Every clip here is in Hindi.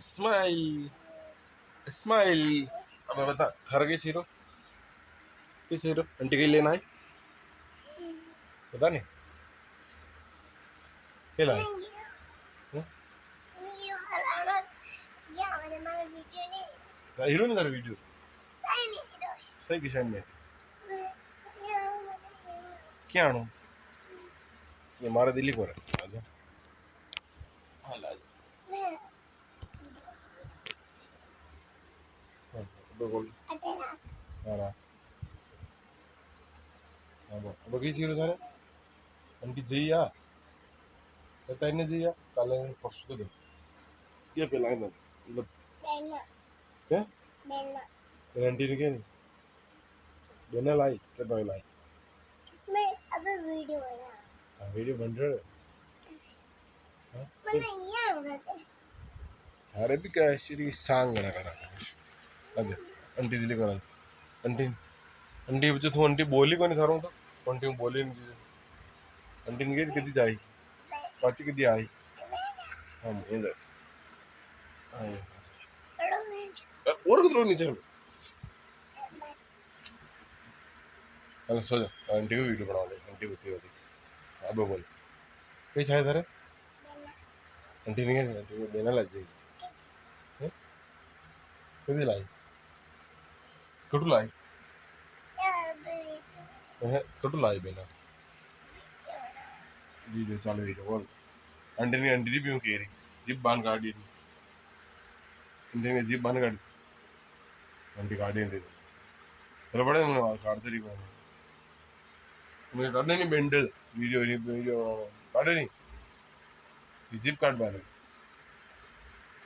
Smile smile. अब बता थारा किस हीरो आंटी के लिए लेना है बता नहीं क्या लाए हीरो नहीं था वीडियो सही किसान ने क्या आणो ये मारा दिल्ली को रहा आजा हाँ ला हाँ तो बोल हाँ ना हाँ बोल अब किस हीरो था आंटी जइया पता ही नहीं जइया काले परसों तो दे ये पे लाइन मतलब क्या आंटी ने क्या नहीं बेना लाई क्या तो लाई इसमें अबे वीडियो बन रहा है अरे भी क्या श्री सांग ना करा अरे आंटी दिल्ली करा आंटी आंटी बच्चे तू आंटी बोली को नहीं थारो तो आंटी बोली नहीं आंटी ने कितनी जाई पाची कितनी आई हम इधर आए और कितना नीचे चलो सो जा आंटी को वीडियो बना ले आंटी होती होती अब बोल कहीं चाहे इधर आंटी ने आंटी को देना लग जाएगी कितनी लाई कटू लाई कटू लाई बेना वीडियो चालू वीडियो बोल आंटी भी कह रही जिप बांध काट दी आंटी ने जिप बांध काट आंटी काट दी चलो बड़े मैंने काटते रही मुझे करने नहीं बेंडल वीडियो वीडियो काटे नहीं जिप काट बांधे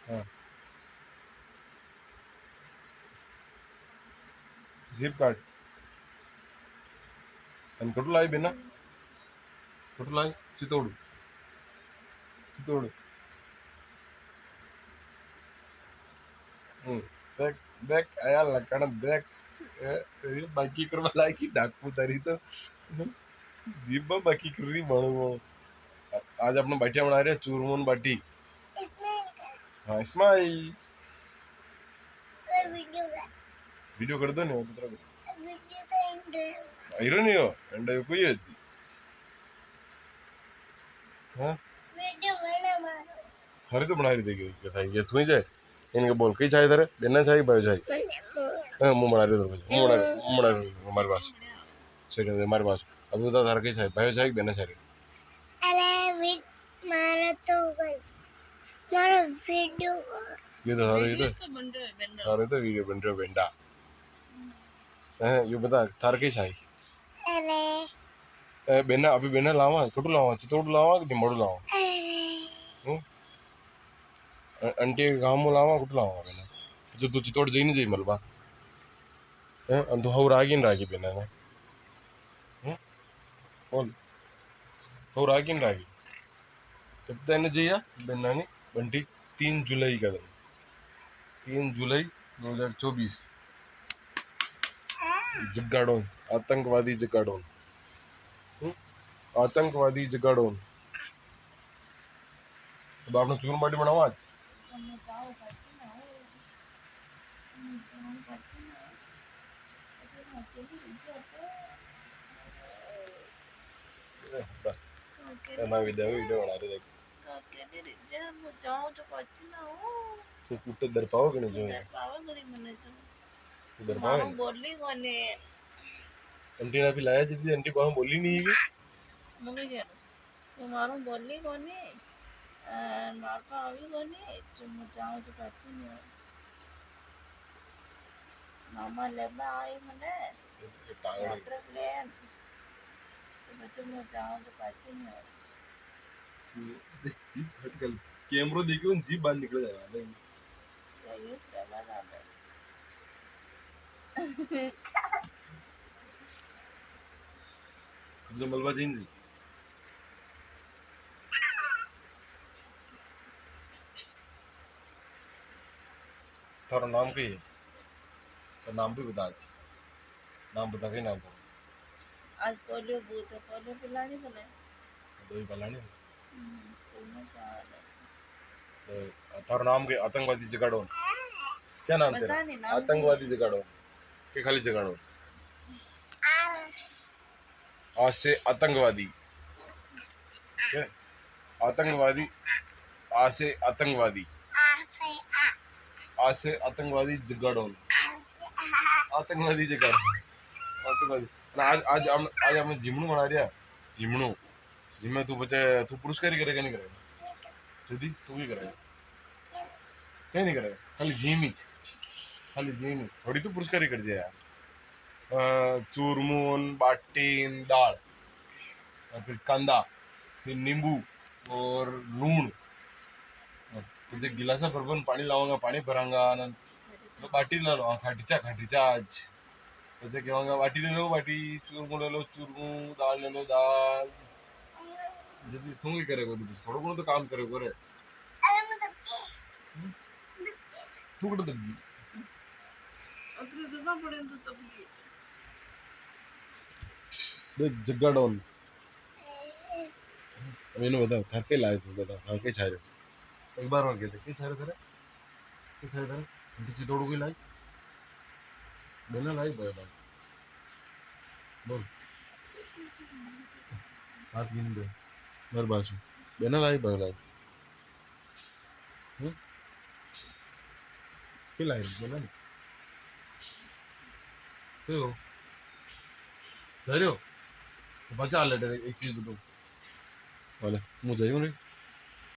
हाँ जिप काट आणि कटू लाई बेना कटू लाई चितोड़ चितोड़ देख देख आया लकड़ देख बाकी करवा लायकी डाकू तारी तो जीप बाकी कर रही मानो आज अपने बाटिया बना रहे चूरमोन बाटी हाँ इस्माइल वीडियो कर दो नहीं तो हीरो नहीं हो एंड कोई है हाँ हरे तो बना रही थी कैसा ये सुई जाए इनके बोल कई चाहिए इधर देना चाहिए बायो चाहिए हाँ मुंह बना रहे थे मुंह बना रहे हमारे पास सही है हमारे पास अब बता तार कई चाहिए बायो चाहिए देना चाहिए अरे मारा तो मारा वीडियो ये तो सारे तो वीडियो बन रहे हो बेंडा हैं ये बता तार कई चाहिए अरे बेना अभी बेना लावा कटू लावा चितोड़ लावा कि डिमोड़ लावा आंटी गांव में लावा कुछ लावा बेना तो तू चितोड़ जाई नहीं जाई मलबा हैं अंधु हो रागी बेना ने हैं बोल हो रागी कब तक जाइया बेना ने बंटी 3 जुलाई का दिन 3 जुलाई 2024 जगाड़ोन आतंकवादी जगाड़ोन आतंकवादी जगाड़ोन अब आपने चूरन बाटी बनावा आज ना वीडियो बना रहे तो कुत्ते दर पाओ कि नहीं जो दर पाओ बोली कोने आंटी ने भी लाया जितनी आंटी बाहर बोली नहीं है मुझे क्या तुम्हारा बोली कोने नाका अभी कोने तुम जाओ तो पता नहीं मामा लेबा आई मने वाटर प्लेन तुम जाओ तो पता नहीं जीप हटकल कैमरा देखियो जीप बाहर निकल जाएगा ये सेवा जाता तुमने मलबा जी नहीं थारा नाम क्या है तो नाम भी बता नाम बता के नाम आज पोलियो बूथ है पोलियो पिलानी तो नहीं दो ही पिलानी स्कूल में क्या है तारा नाम के आतंकवादी जगाड़ो क्या नाम तेरा आतंकवादी जगाड़ो के खाली जगाड़ो आज से आतंकवादी आतंकवादी आज से आतंकवादी आज से आतंकवादी जगाड़ो आतंकवादी जगाड़ो आतंकवादी आज हमने जिमणू बना दिया जिमणू जिम में तू बचे तू पुरस्कार करेगा नहीं करेगा जल्दी तू भी करेगा क्या नहीं करेगा खाली जिम ही थोड़ी तू पुरस्कार कर दिया यार चूरमून बाटीन दाल और फिर कांदा फिर नींबू और लूण तुझे गिलासा भरभरून पाणी लावांगा पाणी भरांगा तो बाटी ला लो खाटीचा आज तुझे कहूंगा बाटी ले लो बाटी चूरमू ले लो चूरमू दाल ले लो दाल जल्दी तू ही करेगा थोड़ा बहुत तो काम करेगा रे तू कुठं दबली जग्गा डाउन मैंने बता थर के लाए तू बता थर के छाए एक बार और कहते किस छाए तेरे नीचे दौड़ गई लाई बेना लाई बोल हाथ गिन दे मेरे बाजू बेना लाई लाई के लाई बोला नहीं क्यों धैर्य बचा ले एक चीज बताऊं वाले मुझे